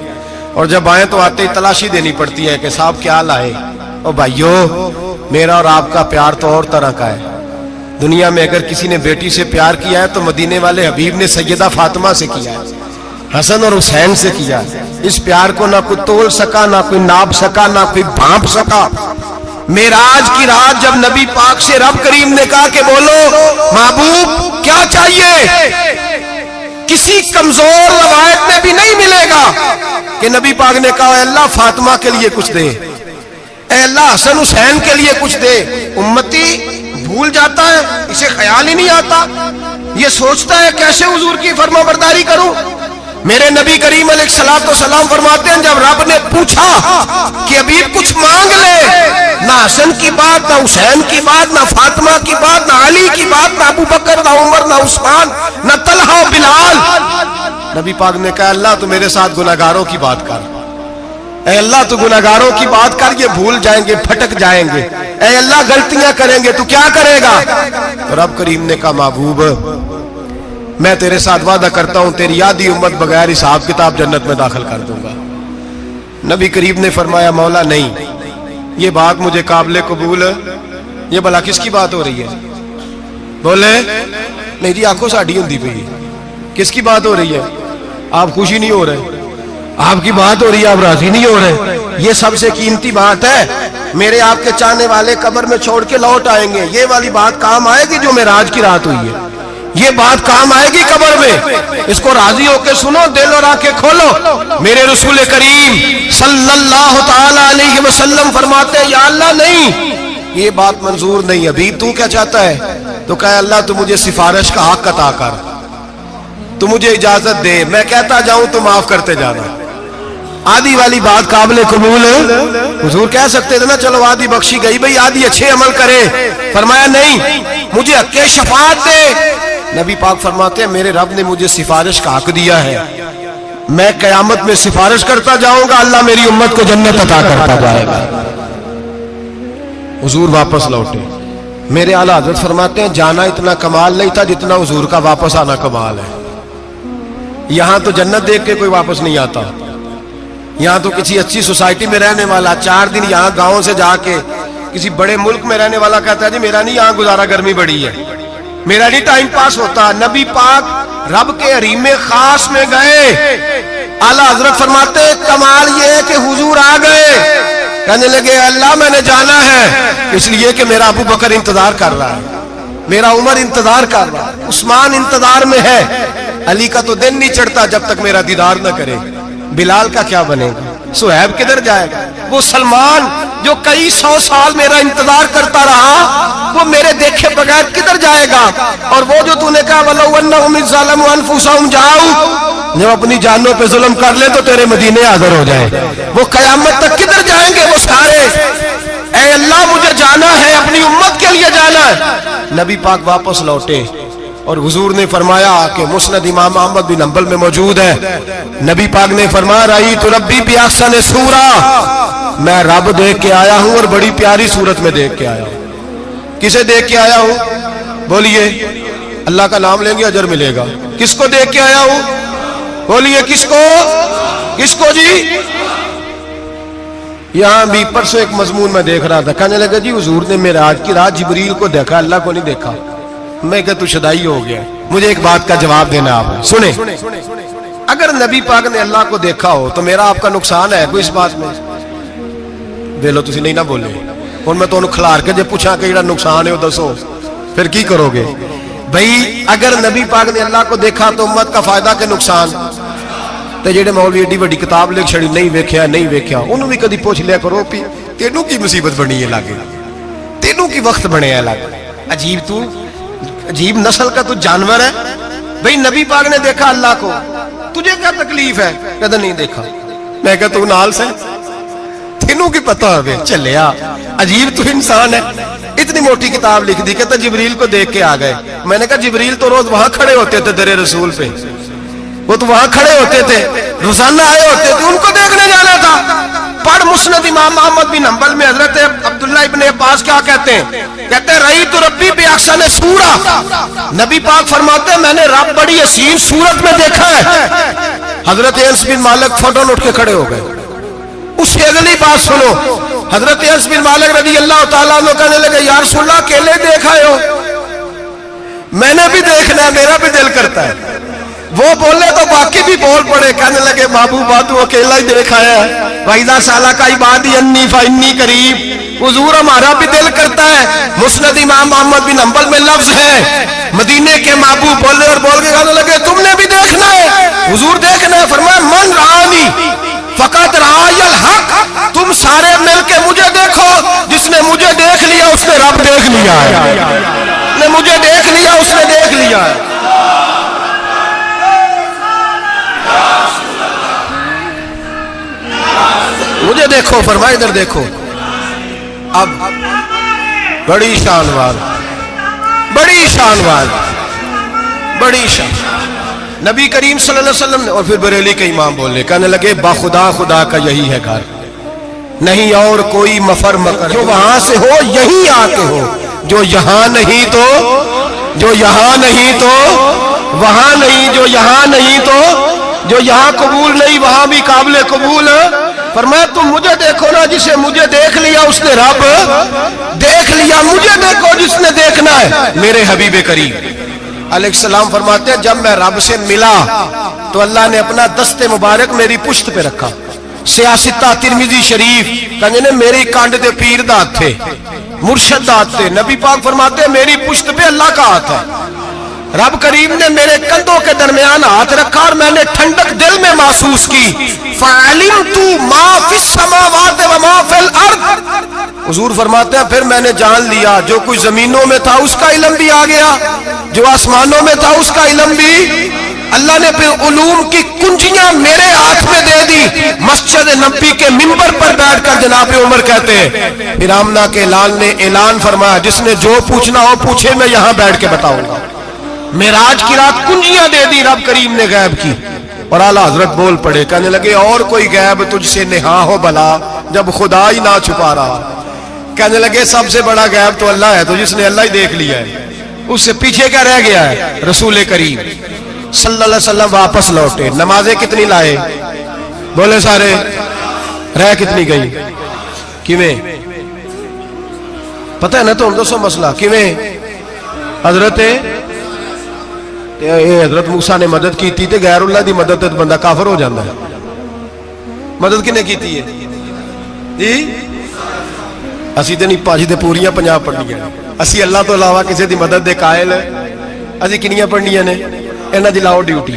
A: اور جب آئے تو آتے ہی تلاشی دینی پڑتی ہے کہ صاحب کیا لائے. او بھائیو میرا اور آپ کا پیار تو اور طرح کا ہے. دنیا میں اگر کسی نے بیٹی سے پیار کیا ہے تو مدینے والے حبیب نے سیدہ فاطمہ سے کیا ہے, حسن اور حسین سے کیا. اس پیار کو نہ کوئی تول سکا, نہ کوئی ناپ سکا, نہ کوئی بھانپ سکا. معراج کی رات جب نبی پاک سے رب کریم نے کہا کہ بولو محبوب کیا چاہیے, کسی کمزور روایت میں بھی نہیں ملے گا کہ نبی پاک نے کہا اے اللہ فاطمہ کے لیے کچھ دے, اے اللہ حسن حسین کے لیے کچھ دے. امتی بھول جاتا ہے, اسے خیال ہی نہیں آتا, یہ سوچتا ہے کیسے حضور کی فرما برداری کروں. میرے نبی کریم علیہ الصلوۃ والسلام فرماتے ہیں جب رب نے پوچھا کہ ابھی کچھ مانگ لے, نہ حسن کی بات, نہ حسین کی بات, نہ فاطمہ کی بات, نہ علی کی بات, نہ ابو بکر, نہ عمر, نہ عثمان, نہ طلحہ و بلال. نبی پاک نے کہا اللہ تو میرے ساتھ گناہگاروں کی بات کر, اے اللہ تو گناہگاروں کی بات کر, یہ بھول جائیں گے, پھٹک جائیں گے, اے اللہ غلطیاں کریں گے, تو کیا کرے گا؟ تو رب کریم نے کہا محبوب میں تیرے ساتھ وعدہ کرتا ہوں تیری آدھی امت بغیر حساب کتاب جنت میں داخل کر دوں گا. نبی کریم نے فرمایا مولا نہیں, یہ بات مجھے قابل قبول, یہ بھلا کس کی بات ہو رہی ہے؟ بولے نہیں جی آنکھوں ساڑھی ہوندی پئی, کس کی بات ہو رہی ہے؟ آپ خوشی نہیں ہو رہے, آپ کی بات ہو رہی ہے, آپ راضی نہیں ہو رہے. یہ سب سے قیمتی بات ہے, میرے آپ کے چاہنے والے قبر میں چھوڑ کے لوٹ آئیں گے, یہ والی بات کام آئے گی جو معراج کی رات ہوئی ہے, یہ بات کام آئے گی قبر میں. اس کو راضی ہو کے سنو, دل اور آنکھیں کھولو. میرے رسول کریم صلی اللہ تعالی علیہ وسلم فرماتے ہیں یا اللہ نہیں, یہ بات منظور نہیں. ابھی تو کیا چاہتا ہے؟ تو کہا اللہ تو مجھے سفارش کا حق عطا کر, تو مجھے اجازت دے, میں کہتا جاؤں تو معاف کرتے جانا. آدھی والی بات قابل قبول ہے. حضور کہہ سکتے تھے نا چلو آدھی بخشی گئی بھئی, آدھی اچھے عمل کرے. فرمایا نہیں, مجھے حق شفاعت دے. نبی پاک فرماتے ہیں میرے رب نے مجھے سفارش کا حق دیا ہے, میں قیامت میں سفارش کرتا جاؤں گا, اللہ میری امت کو جنت عطا کرتا جائے گا. حضور واپس لوٹے. میرے اعلیٰ حضرت فرماتے ہیں جانا اتنا کمال نہیں تھا جتنا حضور کا واپس آنا کمال ہے. یہاں تو جنت دیکھ کے کوئی واپس نہیں آتا, یہاں تو کسی اچھی سوسائٹی میں رہنے والا 4 دن یہاں گاؤں سے جا کے کسی بڑے ملک میں رہنے والا کہتا ہے جی میرا نہیں یہاں گزارا, گرمی بڑی ہے, میرا نہیں ٹائم پاس ہوتا. نبی پاک رب کے حریم خاص میں گئے. اعلیٰ حضرت فرماتے ہیں کمال یہ ہے کہ حضور آ گئے, کہنے لگے اللہ میں نے جانا ہے, اس لیے کہ میرا ابو بکر انتظار کر رہا ہے, میرا عمر انتظار کر رہا ہے, عثمان انتظار میں ہے, علی کا تو دن نہیں چڑھتا جب تک میرا دیدار نہ کرے. بلال کا کیا بنے گا, صہیب کدھر جائے گا, وہ سلمان جو کئی 100 سال میرا انتظار کرتا رہا وہ میرے دیکھے بغیر کدھر جائے گا. اور وہ جو تو نے کہا وَلَوْ أَنَّهُمْ إِذْ ظَلَمُوا أَنفُسَهُمْ جَاءُوا, جب اپنی جانوں پہ ظلم کر لے تو تیرے مدینے حاضر ہو جائیں, وہ قیامت تک کدھر جائیں گے وہ سارے. اے اللہ مجھے جانا ہے, اپنی امت کے لیے جانا ہے. نبی پاک واپس لوٹے اور حضور نے فرمایا کہ مسند امام احمد بن حنبل میں موجود ہے، نبی پاک نے فرمایا رأیت ربی بأحسن صورہ، میں رب دیکھ کے آیا ہوں اور بڑی پیاری صورت میں دیکھ کے آیا ہوں۔ کسے دیکھ کے آیا ہوں؟ بولیے، اللہ کا نام لیں گے اجر ملے گا۔ کس کو دیکھ کے آیا ہوں؟ بولیے کس کو؟ کس کو جی؟ یہاں بھی پرسوں ایک مضمون میں دیکھ رہا تھا، کہنے لگا جی حضور نے معراج کی رات جبریل کو دیکھا، اللہ کو نہیں دیکھا۔ میں کہا تو شدائی ہو گیا۔ مجھے ایک بات کا جواب دینا آپ سنیں، اگر نبی پاک نے اللہ کو دیکھا ہو تو میرا آپ کا نقصان ہے کوئی اس بات میں؟ ویلو تسی نہیں نہ بولے اور میں تو کھلار کے جب پوچھا کہ جڑا نقصان ہے وہ دسو، پھر کی کرو گے؟ بھئی اگر نبی پاک نے اللہ کو دیکھا تو امت کا فائدہ کہ نقصان؟ تے جڑے مولوی ایڈی بڑی کتاب لکھ چھڑی نہیں ویکھیا نہیں ویکھیا، انہوں بھی کدی پوچھ لیا کرو پی تینوں کی مصیبت بنی ہے لاگے، تینوں کی وقت بنے ہے لاگے، عجیب تو عجیب نسل کا تو جانور ہے۔ بھئی نبی پاک نے دیکھا اللہ کو، تجھے کیا تکلیف ہے؟ کہتا نہیں دیکھا۔ میں کہا تو نال سے تینوں کی پتہ ہوئے چلیا، عجیب تو انسان ہے۔ اتنی موٹی کتاب لکھ دی، کہتا جبریل کو دیکھ کے آ گئے۔ میں نے کہا جبریل تو روز وہاں کھڑے ہوتے تھے در رسول پہ، وہ تو وہاں کھڑے ہوتے تھے، روزانہ آئے ہوتے تھے، ان کو دیکھنے جانا تھا۔ پڑھ مسند امام احمد بن حنبل میں حضرت عبداللہ ابن عباس کیا کہتے ہیں؟ کہتے ہیں رأیت ربی بأحسن صورہ، نبی پاک فرماتے ہیں میں نے رب بڑی حسین صورت میں دیکھا ہے۔ حضرت انس بن مالک فوٹن اٹھ کے کھڑے ہو گئے۔ اس سے اگلی بات سنو، حضرت انس بن مالک رضی اللہ تعالیٰ عنہ کہنے لگے یا رسول اللہ اکیلے دیکھا ہو؟ میں نے بھی دیکھنا ہے، میرا بھی دل کرتا ہے۔ وہ بولے تو باقی بھی بول پڑے، کہنے لگے محبوبہ تو اکیلا ہی دیکھا ہے، وَإِذَا سَأَلَكَ عِبَادِي عَنِّي فَإِنِّي قَرِيبٌ، حضور ہمارا بھی دل کرتا ہے۔ مسند امام احمد بن حنبل میں لفظ ہے، مدینے کے محبوب بولے اور بول کے کہنے لگے تم نے بھی دیکھنا ہے؟ حضور دیکھنا ہے۔ فرمایا من رآنی فقط رآی الحق، تم سارے مل کے مجھے دیکھو، جس نے مجھے دیکھ لیا اس نے رب دیکھ لیا ہے، نے مجھے دیکھ لیا اس نے دیکھ لیا ہے۔ مجھے دیکھو، فرمائے ادھر دیکھو۔ اب بڑی شانوار، بڑی شانوار، بڑی شان نبی کریم صلی اللہ علیہ وسلم نے، اور پھر بریلی کے امام بولے کہنے لگے باخدا خدا کا یہی ہے گھر، نہیں اور کوئی مفر مکر، جو وہاں سے ہو یہی آتے ہو، جو یہاں نہیں تو، جو یہاں نہیں تو وہاں نہیں، جو یہاں نہیں تو جو یہاں قبول نہیں وہاں بھی قابل قبول ہے۔ فرمایا تم مجھے دیکھو نا، جسے مجھے دیکھ لیا اس نے رب دیکھ لیا، مجھے دیکھو جس نے دیکھنا ہے میرے حبیب کریم علیہ السلام۔ فرماتے ہیں جب میں رب سے ملا تو اللہ نے اپنا دست مبارک میری پشت پہ رکھا، سیاستہ ترمذی شریف کہنے نے میری کانڈ دے پیر دات تھے، مرشد دات تھے۔ نبی پاک فرماتے ہیں میری پشت پہ اللہ کا ہاتھ ہے، رب کریم نے میرے کندھوں کے درمیان ہاتھ رکھا اور میں نے ٹھنڈک دل میں محسوس کی۔ فَعَلِمْتُ مَا فِي السَّمَاوَاتِ وَمَا فِي الْأَرْضِ، حضور فرماتے ہیں پھر میں نے جان لیا جو کچھ زمینوں میں تھا اس کا علم بھی آ گیا، جو آسمانوں میں تھا اس کا علم بھی۔ اللہ نے پھر علوم کی کنجیاں میرے ہاتھ میں دے دی۔ مسجد نبی کے منبر پر بیٹھ کر جناب عمر کہتے ہیں پھر آمنہ کے لال نے اعلان فرمایا جس نے جو پوچھنا ہو پوچھے، میں یہاں بیٹھ کے بتاؤں گا۔ معراج کی رات کنجیاں دے دی رب کریم نے غیب کی، اور اعلیٰ حضرت بول پڑے کہنے لگے اور کوئی غیب تجھ سے نہا ہو بھلا جب خدا ہی نہ چھپا رہا۔ کہنے لگے سب سے بڑا غیب تو اللہ ہے، تو جس نے اللہ ہی دیکھ لیا ہے اس سے پیچھے کیا رہ گیا ہے؟ رسول کریم صلی اللہ علیہ وسلم واپس لوٹے، نمازیں کتنی لائے؟ بولے سارے، رہ کتنی گئی؟ کیویں پتہ ہے نا؟ تو ہم دوسو مسئلہ کیویں حضرت موسیٰ نے مدد کی تھی، غیر اللہ دی مدد تے بندہ کافر ہو جاندہ ہے۔ مدد کنے کی تھی ہے جی؟ اسی تے نہیں پاجی تے پوریاں 50 پڑھنیاں، اسی اللہ تو علاوہ کسی دی مدد دے قائل ہے، اسی کنیاں پڑھنیاں نے؟ انہاں دی لاؤ ڈیوٹی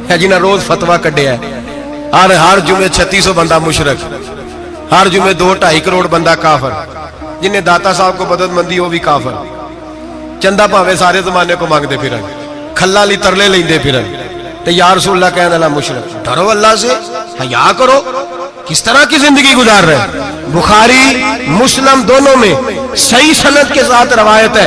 A: ہے جنہاں روز فتویٰ کڈیا ہے، ہر جمعے 3600 بندہ مشرک، ہر جمعے 2-2.5 کروڑ بندہ کافر، جنہیں داتا صاحب کو مدد مندی وہ بھی کافر، چندہ پاوے سارے زمانے کو مانگتے پھرن، کھلا لی ترلے لیندے پھرن، تے یا رسول اللہ کہنے اللہ مشرک، ڈرو اللہ سے، حیا کرو، کس طرح کی زندگی گزار رہے؟ بخاری مسلم دونوں میں صحیح سند کے ساتھ روایت ہے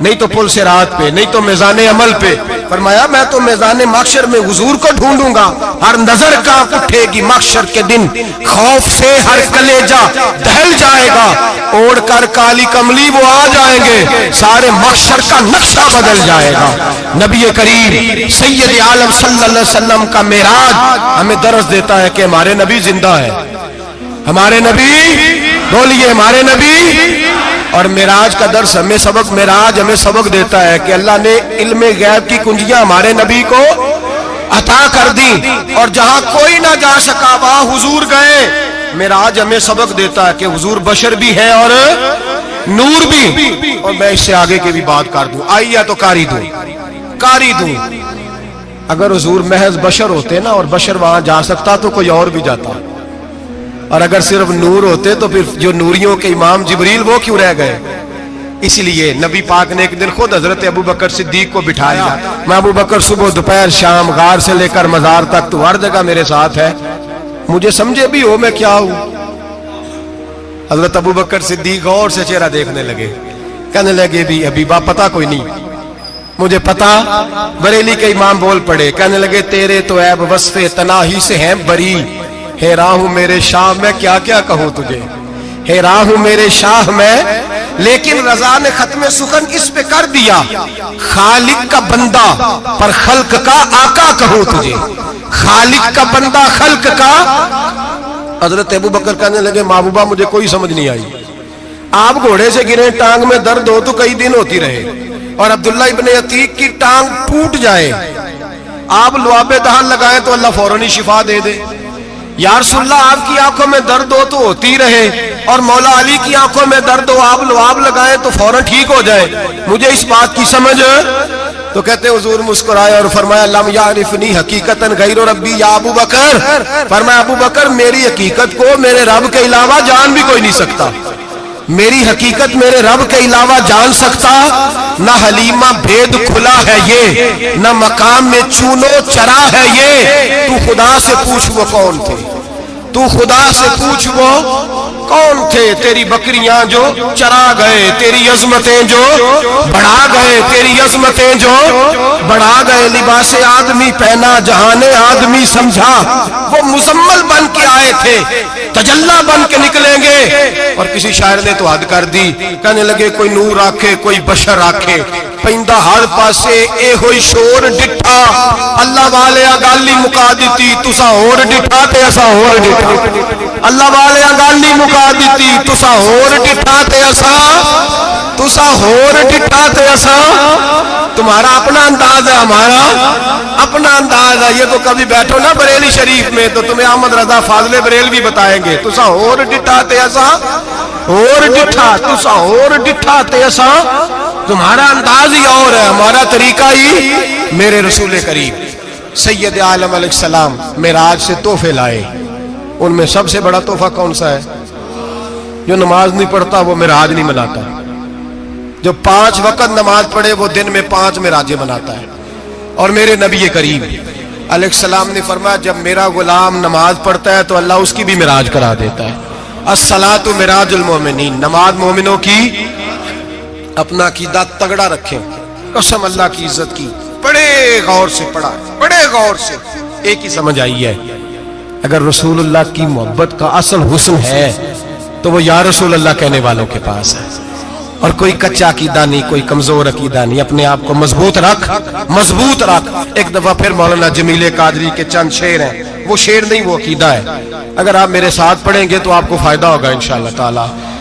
A: نہیں تو پل صراط پہ، نہیں تو میزان عمل پہ. فرمایا میں تو میزان محشر میں حضور کو ڈھونڈوں گا. ہر نظر کانپ اٹھے گی محشر کے دن، خوف سے ہر کلیجہ دہل جائے گا. اوڑھ کر کالی کملی وہ آ جائیں گے، سارے محشر کا نقشہ بدل جائے گا. نبی کریم سید عالم صلی اللہ علیہ وسلم کا معراج ہمیں درس دیتا ہے کہ ہمارے نبی زندہ ہے. ہمارے نبی بولیے، ہمارے نبی. اور معراج کا درس ہمیں سبق، معراج ہمیں سبق دیتا ہے کہ اللہ نے علم غیب کی کنجیاں ہمارے نبی کو عطا کر دی، اور جہاں کوئی نہ جا سکا وہاں حضور گئے. معراج ہمیں سبق دیتا ہے کہ حضور بشر بھی ہے اور نور بھی. اور میں اس سے آگے کی بھی بات کر دوں، آئی یا تو کاری دوں. اگر حضور محض بشر ہوتے نا اور بشر وہاں جا سکتا تو کوئی اور بھی جاتا، اور اگر صرف نور ہوتے تو پھر جو نوریوں کے امام جبریل وہ کیوں رہ گئے. اس لیے نبی پاک نے ایک دن خود حضرت ابو بکر صدیق کو بٹھایا. میں ابو بکر صبح دوپہر شام غار سے لے کر مزار تک تو ہر جگہ میرے ساتھ ہے، مجھے سمجھے بھی ہو میں کیا ہوں. حضرت ابو بکر صدیق غور سے چہرہ دیکھنے لگے، کہنے لگے بھی حبیبہ پتہ کوئی نہیں، مجھے پتا. بریلی کے امام بول پڑے، کہنے لگے تیرے تو عیب وصف تناہی سے ہیں بری. حیران ہوں میرے شاہ میں کیا کیا کہوں تجھے، حیران ہوں میرے شاہ میں. لیکن رضا نے ختم سخن اس پہ کر دیا، خالق کا بندہ پر خلق کا آقا کہوں تجھے. خالق کا بندہ خلق کا. حضرت ابو بکر کہنے لگے محبوبہ مجھے کوئی سمجھ نہیں آئی. آپ گھوڑے سے گرے، ٹانگ میں درد ہو تو کئی دن ہوتی رہے، اور عبداللہ ابن عتیق کی ٹانگ ٹوٹ جائے، آپ لعاب دہن لگائیں تو اللہ فوراً ہی شفا دے دے. یا رسول اللہ آپ کی آنکھوں میں درد ہو تو ہوتی رہے، اور مولا علی کی آنکھوں میں درد ہو آپ لعاب لگائیں تو فوراً ٹھیک ہو جائے، مجھے اس بات کی سمجھ. تو کہتے حضور مسکرائے اور فرمایا لم یعرفنی حقیقتاً غیر ربی یا ابو بکر. فرمایا ابو بکر میری حقیقت کو میرے رب کے علاوہ جان بھی کوئی نہیں سکتا. میری حقیقت میرے رب کے علاوہ جان سکتا. نہ حلیمہ بھید کھلا ہے یہ، نہ مقام میں چونو چرا ہے یہ. تو خدا سے پوچھ وہ کون تھے، تو خدا سے پوچھ وہ کون تھے. تیری بکریاں جو چرا گئے، تیری عظمتیں جو بڑھا گئے، تیری عظمتیں جو بڑھا گئے. لباس آدمی پہنا جہان آدمی سمجھا، وہ مزمل بن کے آئے تھے تجلا بن کے نکلیں گے. اور کسی شاعر نے تو حد کر دی، کہنے لگے کوئی نور آکھے کوئی بشر آکھے، پیندہ ہر پاسے اے ہوئی شور ڈٹھا. اللہ والے گالی مکا دیتی تسا ہور ڈٹھا تے اسا ہور ڈٹھا. اللہ والے گالی مکا دیتی تسا ہور ڈٹھا تے اسا. تمہارا اپنا انداز ہے، ہمارا اپنا انداز ہے. یہ تو کبھی بیٹھو نا بریلی شریف میں تو تمہیں احمد رضا فاضل بریل بھی بتائیں گے تسا ہور ڈٹھا تے اسا ہور ڈٹھا، تسا ہور ڈٹھا تے اسا. تمہارا انداز ہی اور ہے، ہمارا طریقہ ہی. میرے رسول کریم سید عالم علیہ السلام معراج سے تحفے لائے. ان میں سب سے بڑا تحفہ کون سا ہے؟ جو نماز نہیں پڑھتا وہ معراج نہیں مناتا. جو 5 وقت نماز پڑھے وہ دن میں 5 معراجیں مناتا ہے. اور میرے نبی کریم علیہ السلام نے فرمایا جب میرا غلام نماز پڑھتا ہے تو اللہ اس کی بھی معراج کرا دیتا ہے. الصلاۃ معراج المومنین، نماز مومنوں کی. اپنا عقیدہ تگڑا رکھیں، قسم اللہ کی عزت کی. بڑے غور سے پڑھا، بڑے غور سے. ایک ہی سمجھ آئی ہے، اگر رسول اللہ کی محبت کا اصل حسن ہے تو وہ یا رسول اللہ کہنے والوں کے پاس ہے. اور کوئی کچا عقیدہ نہیں، کوئی کمزور عقیدہ نہیں. اپنے آپ کو مضبوط رکھ، مضبوط رکھ. ایک دفعہ پھر مولانا جمیل قادری کے چند شعر ہیں، وہ شعر نہیں وہ عقیدہ ہے. اگر آپ میرے ساتھ پڑھیں گے تو آپ کو فائدہ ہوگا انشاءاللہ تعالی.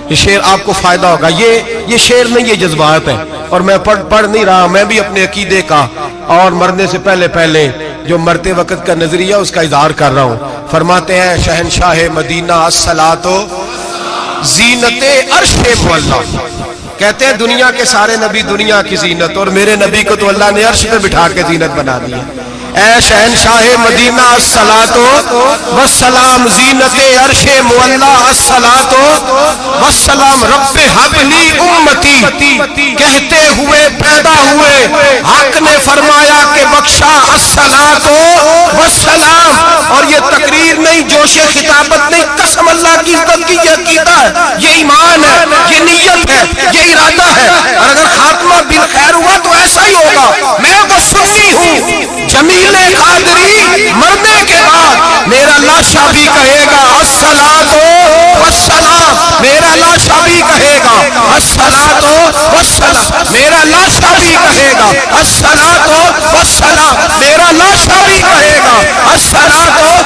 A: یہ شعر آپ کو فائدہ ہوگا. یہ شعر نہیں، یہ جذبات ہیں. اور میں پڑھ نہیں رہا، میں بھی اپنے عقیدے کا اور مرنے سے پہلے جو مرتے وقت کا نظریہ اس کا اظہار کر رہا ہوں. فرماتے ہیں شہنشاہ مدینہ الصلاۃ زینت عرش مولا. کہتے ہیں دنیا کے سارے نبی دنیا کی زینت، اور میرے نبی کو تو اللہ نے عرش پہ بٹھا کے زینت بنا دیا. اے شہنشاہ مدینہ الصلاۃ والسلام زینت عرش مولا الصلاۃ والسلام. رب حب لی امتی کہتے ہوئے پیدا ہوئے، حق نے فرمایا کہ بخشا الصلاۃ والسلام. اور یہ تقریر نہیں، جوش خطابت نہیں، قسم اللہ کی عزت کی. یہ عقیدہ ہے، یہ ایمان ہے، یہ نیت ہے، یہ ارادہ ہے. اور اگر خاتمہ دل خیر ہوا تو ایسا ہی ہوگا. میں وہ سنی ہوں جمیل قادری مرنے کے بعد میرا لاشا بھی کہے گا الصلاۃ والسلام. میرا لاشا بھی کہے گا الصلاۃ والسلام. میرا لاشا بھی کہے گا الصلاۃ والسلام. میرا لاشا بھی کہے گا الصلاۃ